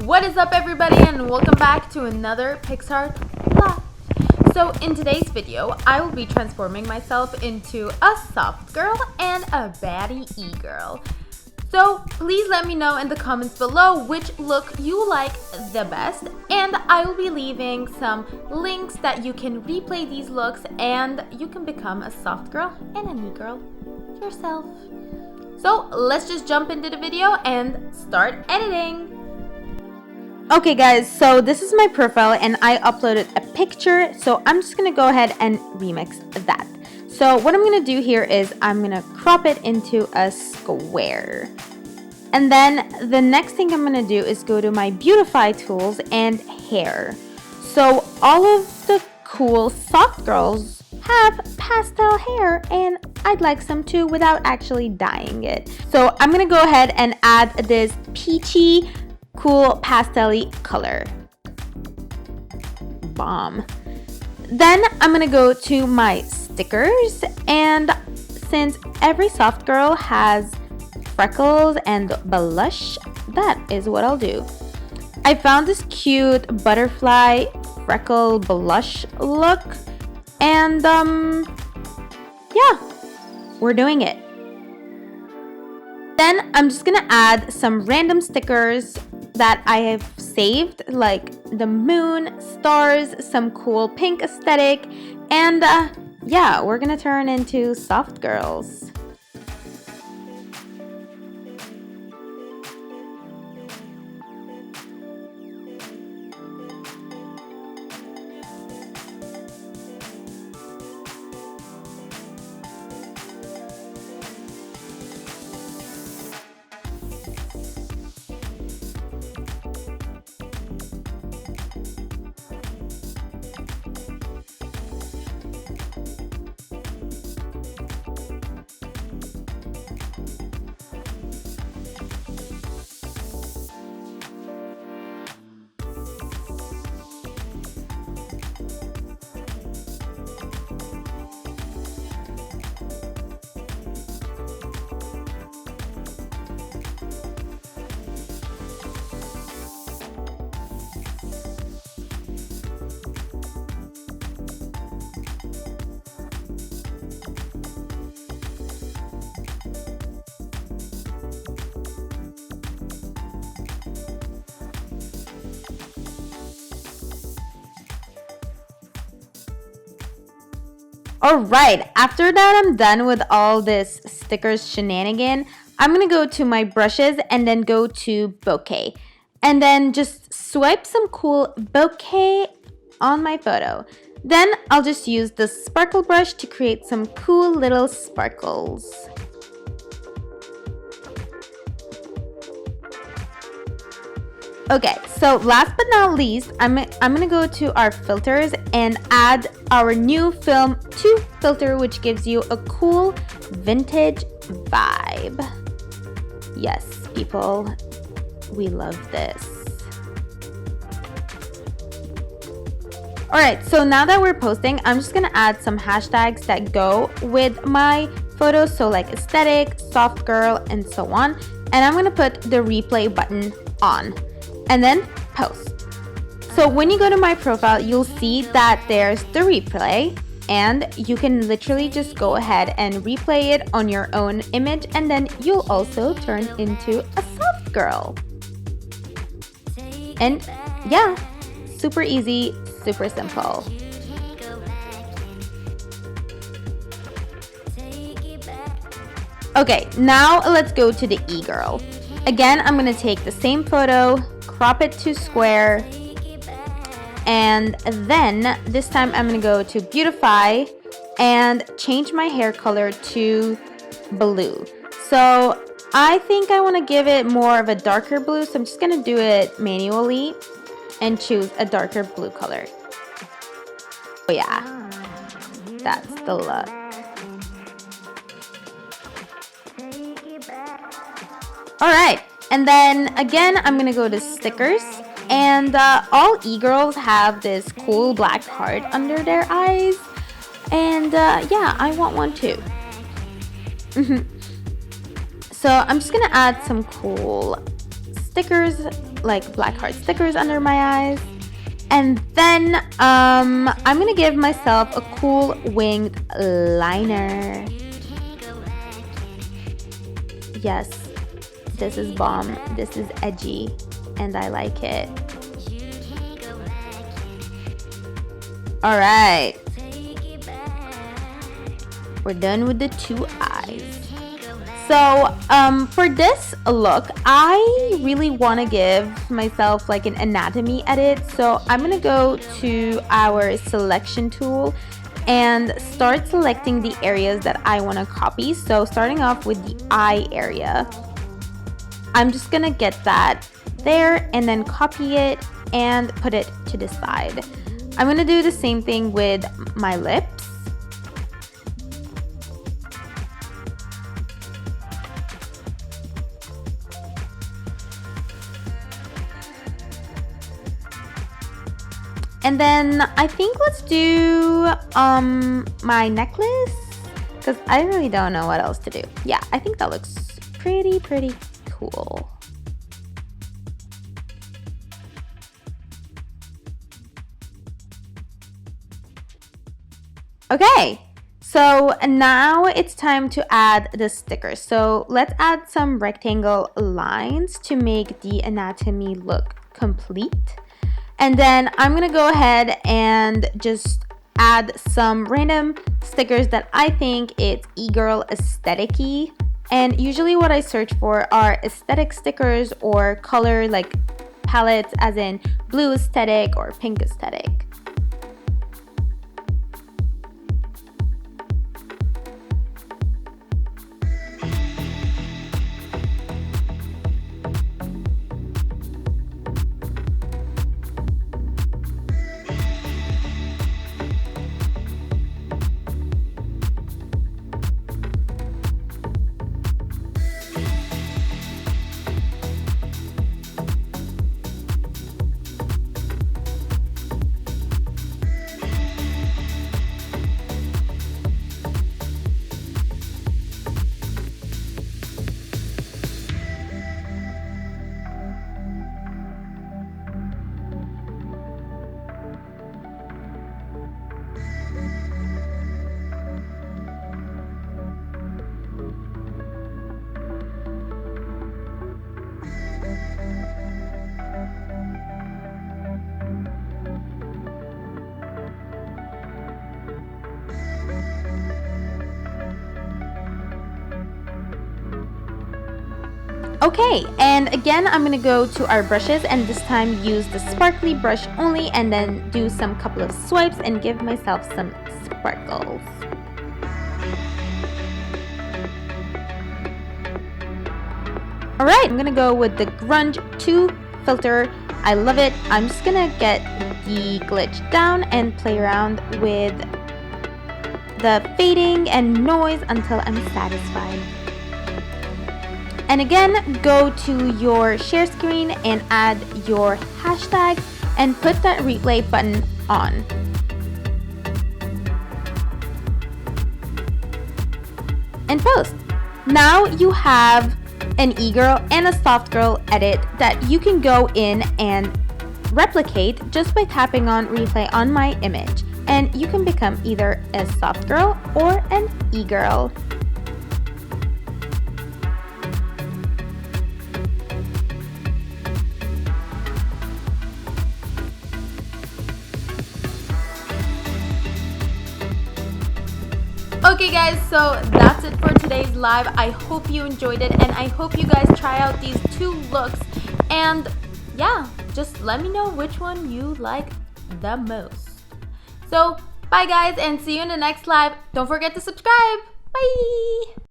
What is up, everybody, and welcome back to another PicsArt vlog. So in today's video, I will be transforming myself into a soft girl and a baddie e-girl. So please let me know in the comments below which look you like the best, and I will be leaving some links that you can replay these looks and you can become a soft girl and an e-girl yourself. So let's just jump into the video and start editing. Okay guys, so this is my profile and I uploaded a picture, so I'm just gonna go ahead and remix that. So what I'm gonna do here is I'm gonna crop it into a square. And then the next thing I'm gonna do is go to my beautify tools and hair. So all of the cool soft girls have pastel hair and I'd like some too without actually dyeing it. So I'm gonna go ahead and add this peachy cool pastel-y color. Bomb. Then I'm gonna go to my stickers, and since every soft girl has freckles and blush, that is what I'll do. I found this cute butterfly freckle blush look, and yeah, we're doing it. Then I'm just gonna add some random stickers that I have saved, like the moon, stars, some cool pink aesthetic, and yeah, we're gonna turn into soft girls. Alright, after that I'm done with all this stickers shenanigan, I'm gonna go to my brushes and then go to bokeh. And then just swipe some cool bokeh on my photo. Then I'll just use the sparkle brush to create some cool little sparkles. Okay, so last but not least, I'm gonna go to our filters and add our new Film 2 filter, which gives you a cool vintage vibe. Yes, people, we love this. Alright, so now that we're posting, I'm just gonna add some hashtags that go with my photos, so like aesthetic, soft girl, and so on. And I'm gonna put the replay button on. And then post. So when you go to my profile, you'll see that there's the replay, and you can literally just go ahead and replay it on your own image, and then you'll also turn into a soft girl. And yeah, super easy, super simple. Okay, now let's go to the e-girl. Again, I'm gonna take the same photo, crop it to square, and then this time I'm gonna go to beautify and change my hair color to blue. So I think I want to give it more of a darker blue, so I'm just gonna do it manually and choose a darker blue color. Oh yeah, that's the look. Alright, and then again I'm gonna go to stickers, and all e-girls have this cool black heart under their eyes, and yeah, I want one too. So I'm just gonna add some cool stickers, like black heart stickers under my eyes. And then I'm gonna give myself a cool winged liner. Yes, this is bomb. This is edgy and I like it. Alright, we're done with the two eyes. So for this look, I really want to give myself like an anatomy edit. So I'm going to go to our selection tool and start selecting the areas that I want to copy. So starting off with the eye area, I'm just going to get that there and then copy it and put it to the side. I'm going to do the same thing with my lips. And then I think let's do my necklace, because I really don't know what else to do. Yeah, I think that looks pretty cool. Okay, so now it's time to add the stickers. So let's add some rectangle lines to make the anatomy look complete. And then I'm gonna go ahead and just add some random stickers that I think it's e-girl aesthetic-y. And usually what I search for are aesthetic stickers or color like palettes, as in blue aesthetic or pink aesthetic. Okay, and again I'm gonna go to our brushes and this time use the sparkly brush only and then do some couple of swipes and give myself some sparkles. Alright, I'm gonna go with the Grunge 2 filter. I love it. I'm just gonna get the glitch down and play around with the fading and noise until I'm satisfied. And again, go to your share screen and add your hashtag and put that replay button on. And post. Now you have an e-girl and a soft girl edit that you can go in and replicate just by tapping on replay on my image. And you can become either a soft girl or an e-girl. Okay guys, so that's it for today's live. I hope you enjoyed it and I hope you guys try out these two looks, and yeah, just let me know which one you like the most. So bye guys and see you in the next live. Don't forget to subscribe. Bye.